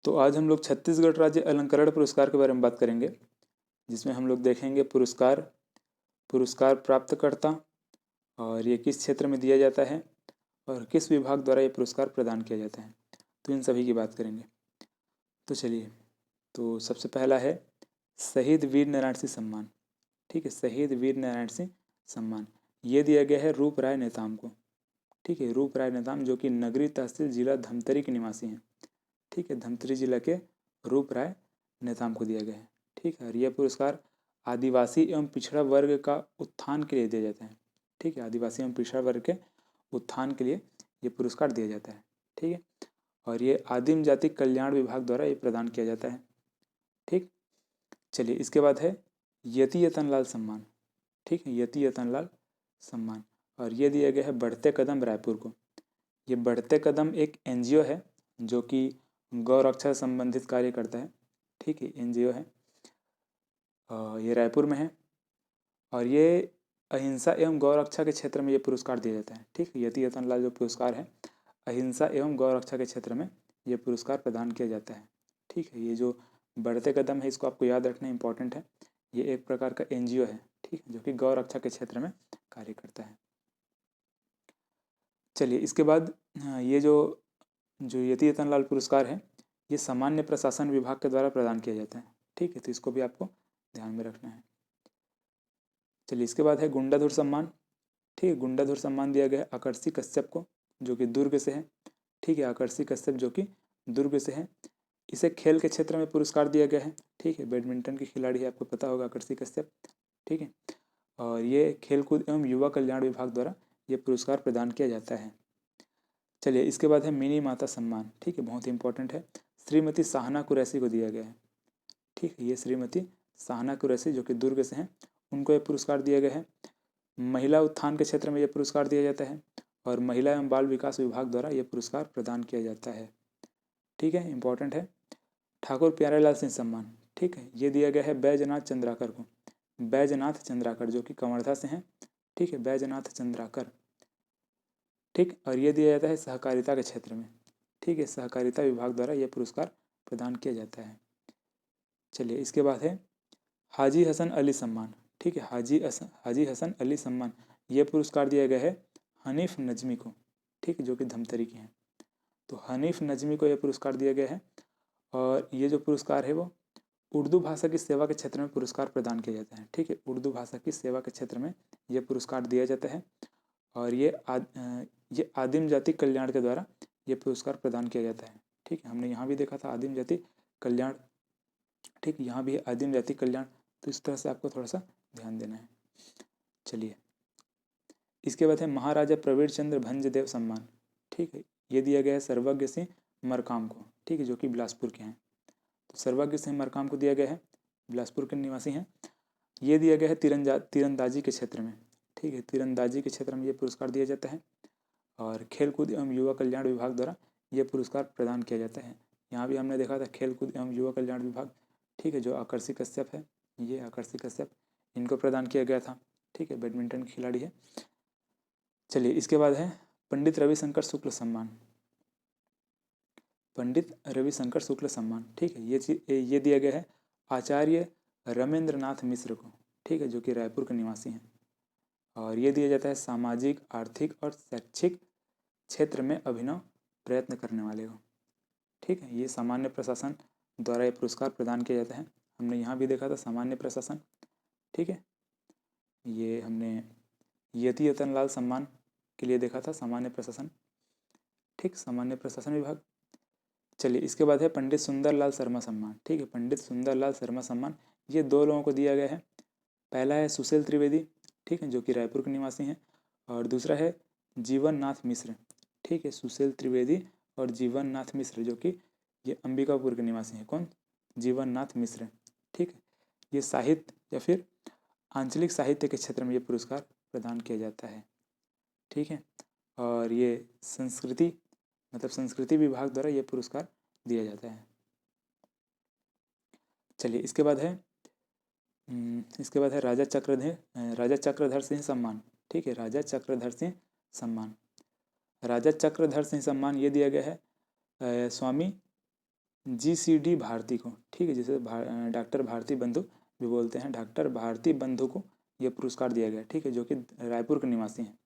तो आज हम लोग छत्तीसगढ़ राज्य अलंकरण पुरस्कार के बारे में बात करेंगे, जिसमें हम लोग देखेंगे पुरस्कार, पुरस्कार प्राप्तकर्ता और ये किस क्षेत्र में दिया जाता है और किस विभाग द्वारा ये पुरस्कार प्रदान किया जाता है। तो इन सभी की बात करेंगे। तो चलिए, तो सबसे पहला है शहीद वीर नारायण सिंह सम्मान। ठीक है, शहीद वीर नारायण सिंह सम्मान ये दिया गया है रूप राय नेताम को। ठीक है, रूप राय नेताम जो कि नगरी तहसील जिला धमतरी के निवासी हैं। ठीक है, धमतरी जिला के रूप राय नेताम को दिया गया है। ठीक है, और यह पुरस्कार आदिवासी एवं पिछड़ा वर्ग का उत्थान के लिए दिया जाता है। ठीक है, आदिवासी एवं पिछड़ा वर्ग के उत्थान के लिए ये पुरस्कार दिया जाता है। ठीक है, और ये आदिम जाति कल्याण विभाग द्वारा ये प्रदान किया जाता है। ठीक, चलिए इसके बाद है यति यतनलाल सम्मान। ठीक है, यति यतनलाल सम्मान और ये दिया गया है बढ़ते कदम रायपुर को। ये बढ़ते कदम एक एनजीओ है जो कि गौ रक्षा से संबंधित कार्य करता है। ठीक है, एनजीओ है, ये रायपुर में है और ये अहिंसा एवं गौ रक्षा के क्षेत्र में ये पुरस्कार दिया जाता है। ठीक है, यति यतनलाल जो पुरस्कार है अहिंसा एवं गौ रक्षा के क्षेत्र में ये पुरस्कार प्रदान किया जाता है। ठीक है, ये जो बढ़ते कदम है इसको आपको याद रखना इंपॉर्टेंट है। ये एक प्रकार का एनजीओ है, ठीक है, जो कि गौ रक्षा के क्षेत्र में कार्य करता है। चलिए इसके बाद ये जो यति यतनलाल पुरस्कार है ये सामान्य प्रशासन विभाग के द्वारा प्रदान किया जाता है। ठीक है, तो इसको भी आपको ध्यान में रखना है। चलिए इसके बाद है गुंडाधुर सम्मान। ठीक है, गुंडाधुर सम्मान दिया गया है आकर्षी कश्यप को जो कि दुर्ग से है। ठीक है, आकर्षी कश्यप जो कि दुर्ग से है। इसे खेल के क्षेत्र में पुरस्कार दिया गया है। ठीक है, बैडमिंटन की खिलाड़ी है, आपको पता होगा आकर्षी कश्यप। ठीक है, और ये खेलकूद एवं युवा कल्याण विभाग द्वारा ये पुरस्कार प्रदान किया जाता है। चलिए इसके बाद है मिनी माता सम्मान। ठीक है, बहुत ही इंपॉर्टेंट है, श्रीमती साहना कुरैशी को दिया गया है। ठीक है, ये श्रीमती साहना कुरैशी जो कि दुर्ग से हैं उनको ये पुरस्कार दिया गया है। महिला उत्थान के क्षेत्र में ये पुरस्कार दिया जाता है और महिला एवं बाल विकास विभाग द्वारा ये पुरस्कार प्रदान किया जाता है। ठीक है, इंपॉर्टेंट है। ठाकुर प्यारेलाल सिंह सम्मान। ठीक है, ये दिया गया है बैजनाथ चंद्राकर को। बैजनाथ चंद्राकर जो कि कवर्धा से हैं। ठीक है, बैजनाथ चंद्राकर। ठीक, और ये दिया जाता है सहकारिता के क्षेत्र में। ठीक है, सहकारिता विभाग द्वारा ये पुरस्कार प्रदान किया जाता है। चलिए इसके बाद है हाजी हसन अली सम्मान। ठीक है, हाजी हसन अली सम्मान ये पुरस्कार दिया गया है हनीफ नजमी को। ठीक है, जो कि धमतरी के हैं। तो हनीफ नजमी को यह पुरस्कार दिया गया है और ये जो पुरस्कार है वो उर्दू भाषा की सेवा के क्षेत्र में पुरस्कार प्रदान किया जाता है। ठीक है, उर्दू भाषा की सेवा के क्षेत्र में यह पुरस्कार दिया जाता है और ये आदिम जाति कल्याण के द्वारा ये पुरस्कार प्रदान किया जाता है। ठीक है, हमने यहाँ भी देखा था आदिम जाति कल्याण। ठीक, यहाँ भी आदिम जाति कल्याण, तो इस तरह से आपको थोड़ा सा ध्यान देना है। चलिए इसके बाद है महाराजा प्रवीण चंद्र भंजदेव सम्मान। ठीक है, ये दिया गया है सर्वज्ञ सिंह मरकाम को। ठीक है, जो कि बिलासपुर के हैं। तो सर्वज्ञ सिंह मरकाम को दिया गया है, बिलासपुर के निवासी हैं। ये दिया गया है तीरंदाजी के क्षेत्र में। ठीक है, तीरंदाजी के क्षेत्र में ये पुरस्कार दिया जाता है और खेलकूद एवं युवा कल्याण विभाग द्वारा ये पुरस्कार प्रदान किया जाता है। यहाँ भी हमने देखा था खेलकूद एवं युवा कल्याण विभाग। ठीक है, जो आकर्षी कश्यप है, ये आकर्षी कश्यप, इनको प्रदान किया गया था। ठीक है, बैडमिंटन की खिलाड़ी है। चलिए इसके बाद है पंडित रविशंकर शुक्ल सम्मान। पंडित रविशंकर शुक्ल सम्मान। ठीक है, ये दिया गया है आचार्य रमेंद्र नाथ मिश्र को। ठीक है, जो कि रायपुर के निवासी हैं और ये दिया जाता है सामाजिक, आर्थिक और शैक्षिक क्षेत्र में अभिनव प्रयत्न करने वाले को। ठीक है, ये सामान्य प्रशासन द्वारा ये पुरस्कार प्रदान किया जाता है। हमने यहाँ भी देखा था सामान्य प्रशासन। ठीक है, ये हमने यति यतनलाल सम्मान के लिए देखा था सामान्य प्रशासन। ठीक, सामान्य प्रशासन विभाग। चलिए इसके बाद है पंडित सुंदरलाल शर्मा सम्मान। ठीक है, पंडित सुंदरलाल शर्मा सम्मान ये दो लोगों को दिया गया है। पहला है सुशील त्रिवेदी। ठीक है, जो कि रायपुर के निवासी हैं और दूसरा है जीवन नाथ मिश्र। ठीक है, सुशील त्रिवेदी और जीवन नाथ मिश्र जो कि ये अंबिकापुर के निवासी हैं। कौन? जीवन नाथ मिश्र। ठीक है, ये साहित्य या फिर आंचलिक साहित्य के क्षेत्र में ये पुरस्कार प्रदान किया जाता है। ठीक है, और ये संस्कृति विभाग द्वारा ये पुरस्कार दिया जाता है। चलिए इसके बाद है राजा चक्रधर सिंह सम्मान। ठीक है, राजा चक्रधर सिंह सम्मान। राजा चक्रधर सिंह सम्मान ये दिया गया है स्वामी GCD भारती को, ठीक है, जिसे डॉक्टर भारती बंधु भी बोलते हैं, डॉक्टर भारती बंधु को ये पुरस्कार दिया गया, ठीक है, जो कि रायपुर के निवासी हैं।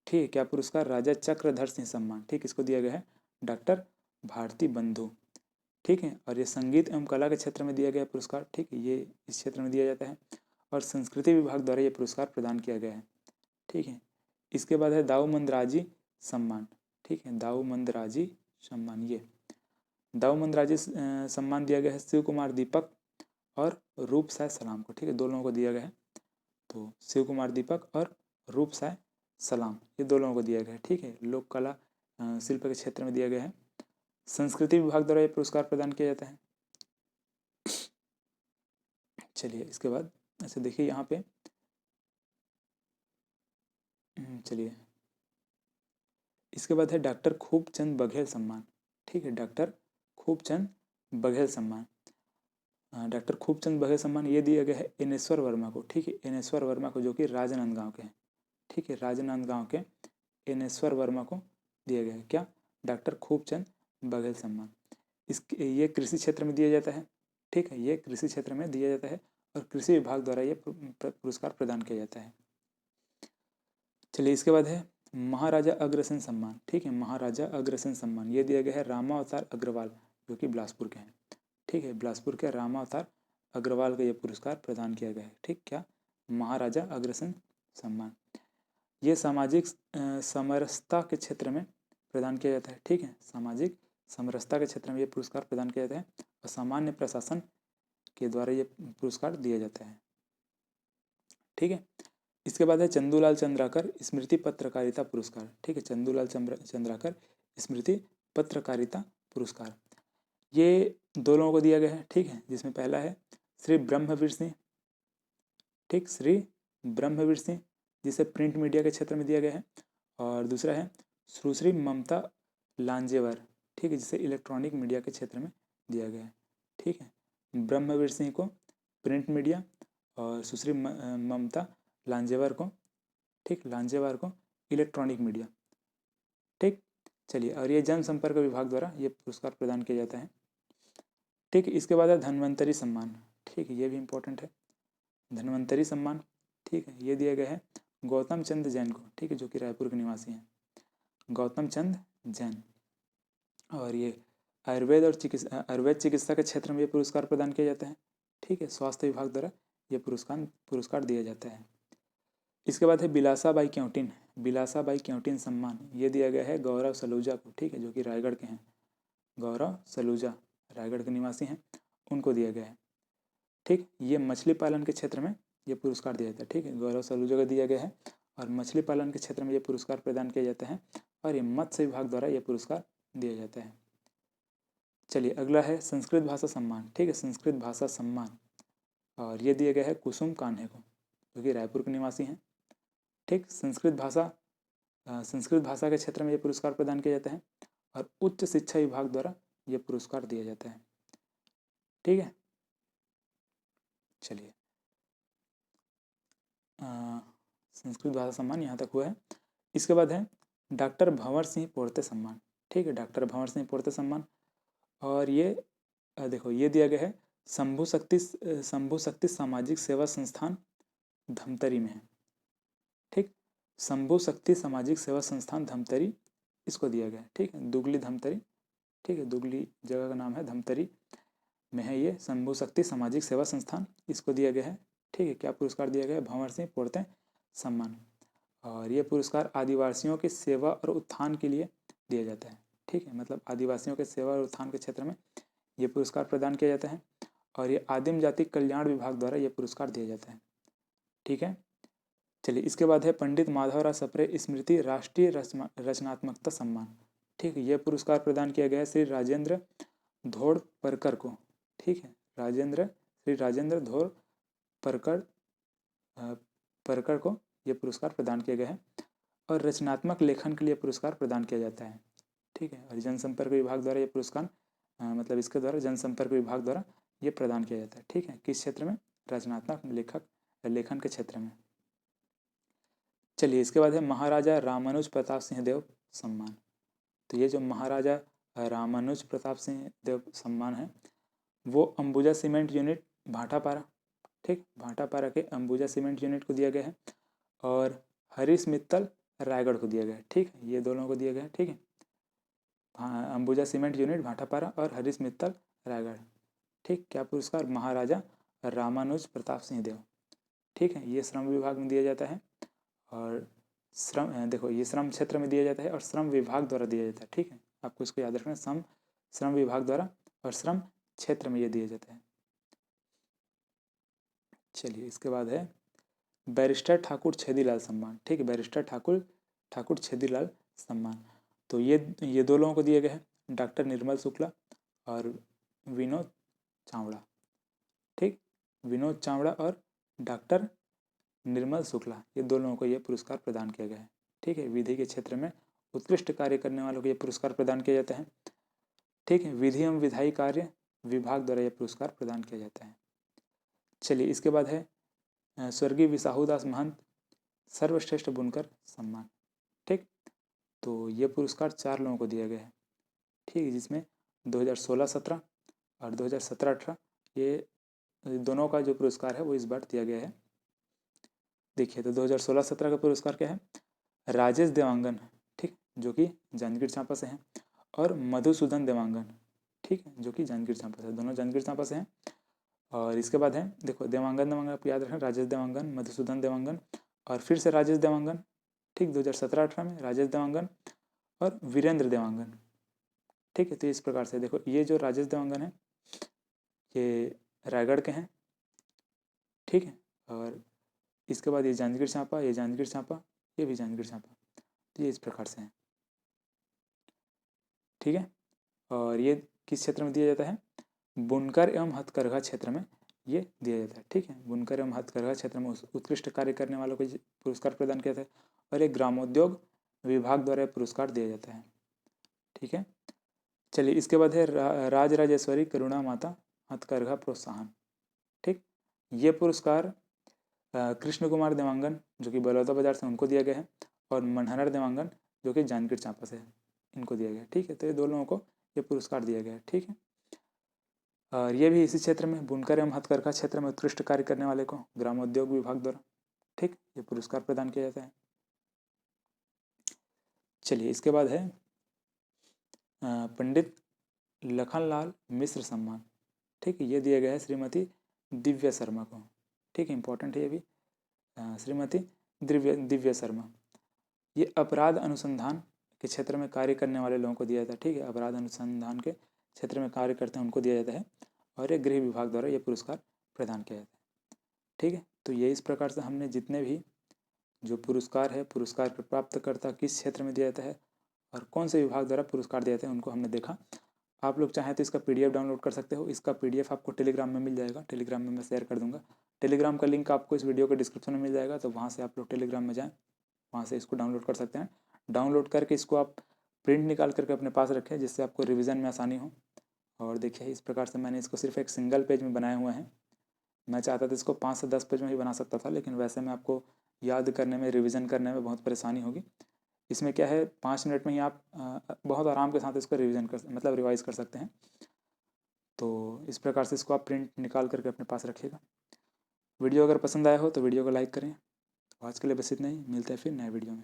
ठीक है, क्या पुरस्कार? राजा चक्रधर सिंह सम्मान, ठीक, इसको दिया गया है डॉक्टर भारती बंधु। ठीक है, और ये संगीत एवं कला के क्षेत्र में दिया गया पुरस्कार, ठीक है, ये इस क्षेत्र में दिया जाता है, और संस्कृति विभाग द्वारा ये पुरस्कार प्रदान किया गया है। ठीक है, इसके बाद है दाऊ मंदराजी सम्मान, ठीक है, दाऊ मंदराजी सम्मान, ये दाऊ मंदराजी सम्मान दिया गया है शिव कुमार दीपक और रूप साय सलाम को, ठीक है, दो लोगों को दिया गया है। तो शिव कुमार दीपक और रूप साय सलाम, ये दो लोगों को दिया गया है। ठीक है, लोक कला शिल्प के क्षेत्र में दिया गया है। संस्कृति विभाग द्वारा ये पुरस्कार प्रदान किया जाता है। चलिए इसके बाद ऐसे देखिए यहाँ पे, चलिए इसके बाद है डॉक्टर खूबचंद बघेल सम्मान, ठीक है, डॉक्टर खूबचंद बघेल सम्मान। डॉक्टर खूबचंद बघेल सम्मान ये दिया गया है एनेश्वर वर्मा को, ठीक है, एनेश्वर वर्मा को, जो कि राजनांदगांव के हैं। ठीक है, राजनांदगांव के एनेश्वर वर्मा को दिया गया है क्या? डॉक्टर खूबचंद बघेल सम्मान। ये कृषि क्षेत्र में दिया जाता है। ठीक है, ये कृषि क्षेत्र में दिया जाता है और कृषि विभाग द्वारा ये पुरस्कार प्रदान किया जाता है। चलिए इसके बाद है महाराजा अग्रसेन सम्मान, ठीक है, महाराजा अग्रसेन सम्मान ये दिया गया है रामावतार अग्रवाल, जो कि बिलासपुर के हैं। ठीक है, बिलासपुर के रामावतार अग्रवाल को यह पुरस्कार प्रदान किया गया है। ठीक, क्या? महाराजा अग्रसेन सम्मान। ये सामाजिक समरसता के क्षेत्र में प्रदान किया जाता है। ठीक है, सामाजिक समरसता के क्षेत्र में ये पुरस्कार प्रदान किया जाता है और सामान्य प्रशासन के द्वारा ये पुरस्कार दिया जाता है। ठीक है, इसके बाद है चंदूलाल चंद्राकर स्मृति पत्रकारिता पुरस्कार। ठीक है, चंदूलाल चंद्राकर स्मृति पत्रकारिता पुरस्कार ये दो लोगों को दिया गया है। ठीक है, जिसमें पहला है श्री ब्रह्मवीर सिंह, ठीक, श्री ब्रह्मवीर सिंह, जिसे प्रिंट मीडिया के क्षेत्र में दिया गया है, और दूसरा है सुश्री ममता लांजेवर, ठीक है, जिसे इलेक्ट्रॉनिक मीडिया के क्षेत्र में दिया गया है। ठीक है, ब्रह्मवीर सिंह को प्रिंट मीडिया और सुश्री ममता लांजेवर को, ठीक, लांजेवर को इलेक्ट्रॉनिक मीडिया। ठीक, चलिए, और ये जनसंपर्क विभाग द्वारा ये पुरस्कार प्रदान किया जाता है। ठीक, इसके बाद है धन्वंतरी सम्मान। ठीक है, ये भी इम्पोर्टेंट है, धन्वंतरी सम्मान। ठीक है, ये दिया गया है गौतम चंद जैन को, ठीक है, जो कि रायपुर के निवासी हैं, गौतम चंद जैन। और ये आयुर्वेद और आयुर्वेद चिकित्सा के क्षेत्र में ये पुरस्कार प्रदान किया जाता है। ठीक है, स्वास्थ्य विभाग द्वारा ये पुरस्कार दिया जाता है। इसके बाद है बिलासाबाई क्योंटिन, बिलासाबाई क्योंटिन सम्मान ये दिया गया है गौरव सलूजा को, ठीक है, जो कि रायगढ़ के हैं, गौरव सलूजा रायगढ़ के निवासी हैं, उनको दिया गया है। ठीक, ये मछली पालन के क्षेत्र में ये पुरस्कार दिया जाता है। ठीक है, गौरव सलूजा को दिया गया है और मछली पालन के क्षेत्र में ये पुरस्कार प्रदान किया जाता है और ये मत्स्य विभाग द्वारा ये पुरस्कार दिया जाता है। चलिए अगला है संस्कृत भाषा सम्मान। ठीक है, संस्कृत भाषा सम्मान और ये दिया गया है कुसुम कान्हे को, जो कि रायपुर के निवासी हैं। ठीक, संस्कृत भाषा के क्षेत्र में ये पुरस्कार प्रदान किया जाता है और उच्च शिक्षा विभाग द्वारा ये पुरस्कार दिया जाता है। ठीक है, चलिए संस्कृत भाषा सम्मान यहाँ तक हुआ है। इसके बाद है डॉक्टर भंवर सिंह पोर्ते सम्मान। ठीक है, डॉक्टर भंवर सिंह पोर्ते सम्मान और ये देखो ये दिया गया है शंभू शक्ति सामाजिक सेवा संस्थान धमतरी में है। ठीक, शंभू शक्ति सामाजिक सेवा संस्थान धमतरी इसको दिया गया है। ठीक है, दुगली धमतरी, ठीक है, दुगली जगह का नाम है, धमतरी में है ये शंभू शक्ति सामाजिक सेवा संस्थान, इसको दिया गया है। ठीक है, क्या पुरस्कार दिया गया है? भंवर सिंह पोर्ते सम्मान। और ये पुरस्कार आदिवासियों की सेवा और उत्थान के लिए दिया जाता है। ठीक है, मतलब आदिवासियों के सेवा और उत्थान के क्षेत्र में ये पुरस्कार प्रदान किया जाता है और ये आदिम जाति कल्याण विभाग द्वारा ये पुरस्कार दिया जाता है। ठीक है, चलिए इसके बाद है पंडित माधवराव सप्रे स्मृति राष्ट्रीय रचनात्मकता सम्मान। ठीक है, यह पुरस्कार प्रदान किया गया है श्री राजेंद्र धोड़परकर को। ठीक है, श्री राजेंद्र धोड़परकर को यह पुरस्कार प्रदान किया गया है और रचनात्मक लेखन के लिए पुरस्कार प्रदान किया जाता है। ठीक है, और जनसंपर्क विभाग द्वारा ये पुरस्कार मतलब इसके द्वारा जनसंपर्क विभाग द्वारा ये प्रदान किया जाता है। ठीक है, किस क्षेत्र में? रचनात्मक लेखन के क्षेत्र में। चलिए इसके बाद है महाराजा रामानुज प्रताप सिंह देव सम्मान। तो ये जो महाराजा रामानुज प्रताप सिंह देव सम्मान है वो अंबुजा सीमेंट यूनिट भाटापारा, ठीक, भाटापारा के अंबुजा सीमेंट यूनिट को दिया गया है। और हरीश मित्तल रायगढ़ को दिया गया है, ठीक है, ये दोनों को दिया गया है, ठीक है। हाँ, अंबुजा सीमेंट यूनिट भाटापारा और हरीश मित्तल रायगढ़, ठीक। क्या पुरस्कार? महाराजा रामानुज प्रताप सिंह देव, ठीक है। ये श्रम विभाग में दिया जाता है और श्रम देखो ये श्रम क्षेत्र में दिया जाता है और श्रम विभाग द्वारा दिया जाता है, ठीक है। आपको इसको याद रखना, श्रम विभाग द्वारा और श्रम क्षेत्र में ये दिया जाता है। चलिए इसके बाद है बैरिस्टर ठाकुर छेदीलाल सम्मान, ठीक है, बैरिस्टर ठाकुर छेदीलाल सम्मान। तो ये दो लोगों को दिए गए हैं, डॉक्टर निर्मल शुक्ला और विनोद चावड़ा, ठीक, विनोद चावड़ा और डॉक्टर निर्मल शुक्ला, ये दो लोगों को ये पुरस्कार प्रदान किया गया है, ठीक है। विधि के क्षेत्र में उत्कृष्ट कार्य करने वालों को ये पुरस्कार प्रदान किया जाता है, ठीक है। विधि एवं विधायी कार्य विभाग द्वारा यह पुरस्कार प्रदान किया जाता है। चलिए इसके बाद है स्वर्गीय विसाहुदास महंत सर्वश्रेष्ठ बुनकर सम्मान, ठीक। तो ये पुरस्कार 4 लोगों को दिया गया है, ठीक है, जिसमें 2016-17 और 2017-18 ये दोनों का जो पुरस्कार है वो इस बार दिया गया है। देखिए तो 2016-17 का पुरस्कार क्या है? राजेश देवांगन, ठीक, जो कि जांजगीर चांपा से हैं, और मधुसूदन देवांगन, ठीक है, जो कि जांजगीर चांपा से, दोनों जांजगीर चांपा से हैं। और इसके बाद है देखो देवांगन आप याद रखें, राजेश देवांगन, मधुसूदन देवांगन और फिर से राजेश देवांगन, ठीक, 2017-18 में राजेश देवांगन और वीरेंद्र देवांगन, ठीक है। तो इस प्रकार से देखो ये जो राजेश देवांगन है ये रायगढ़ के हैं, ठीक है, और इसके बाद ये जांजगीर चांपा, ये जांजगीर चांपा, ये भी जांजगीर चांपा, तो ये इस प्रकार से हैं, ठीक है। और ये किस क्षेत्र में दिया जाता है? बुनकर एवं हथकरघा क्षेत्र में ये दिया जाता है, ठीक है। बुनकर एवं हथकरघा क्षेत्र में उत्कृष्ट कार्य करने वालों को पुरस्कार प्रदान किया जाता है और एक ग्रामोद्योग विभाग द्वारा पुरस्कार दिया जाता है, ठीक है। चलिए इसके बाद है राजराजेश्वरी करुणा माता हथकरघा प्रोत्साहन, ठीक। ये पुरस्कार कृष्ण कुमार देवांगन जो कि बलौदा बाजार से, उनको दिया गया है, और मनहर देवांगन जो कि जांजगीर चांपा से है, इनको दिया गया, ठीक है। तो ये दो लोगों को ये पुरस्कार दिया गया है, ठीक है। और ये भी इसी क्षेत्र में बुनकर एवं हथकरघा क्षेत्र में उत्कृष्ट कार्य करने वाले को ग्रामोद्योग विभाग द्वारा, ठीक, ये पुरस्कार प्रदान किया जाता है। चलिए इसके बाद है पंडित लखनलाल मिश्र सम्मान, ठीक है, ये दिया गया है श्रीमती दिव्या शर्मा को, ठीक है, इंपॉर्टेंट है ये भी, श्रीमती दिव्या शर्मा। ये अपराध अनुसंधान के क्षेत्र में कार्य करने वाले लोगों को दिया जाता है, ठीक है, अपराध अनुसंधान के क्षेत्र में कार्य करते हैं उनको दिया जाता है, और ये गृह विभाग द्वारा ये पुरस्कार प्रदान किया जाता है, ठीक है। तो ये इस प्रकार से हमने जितने भी जो पुरस्कार है, पुरस्कार के प्राप्तकर्ता किस क्षेत्र में दिया जाता है और कौन से विभाग द्वारा पुरस्कार दिया जाता है, उनको हमने देखा। आप लोग चाहें तो इसका PDF डाउनलोड कर सकते हो, इसका PDF आपको टेलीग्राम में मिल जाएगा, टेलीग्राम में मैं शेयर कर दूंगा। टेलीग्राम का लिंक आपको इस वीडियो के डिस्क्रिप्शन में मिल जाएगा, तो वहाँ से आप लोग टेलीग्राम में जाएँ, वहाँ से इसको डाउनलोड कर सकते हैं। डाउनलोड करके इसको आप प्रिंट निकाल करके अपने पास रखें, जिससे आपको रिवीजन में आसानी हो। और देखिए इस प्रकार से मैंने इसको सिर्फ एक सिंगल पेज में बनाए हुए हैं। मैं चाहता था इसको 5 से 10 पेज में ही बना सकता था, लेकिन वैसे में आपको याद करने में, रिवीजन करने में बहुत परेशानी होगी। इसमें क्या है 5 मिनट में ही आप बहुत आराम के साथ इसको रिवीजन मतलब रिवाइज कर सकते हैं। तो इस प्रकार से इसको आप प्रिंट निकाल करके अपने पास रखिएगा। वीडियो अगर पसंद आया हो तो वीडियो को लाइक करें। आज के लिए बस इतना ही, मिलते हैं फिर नए वीडियो में।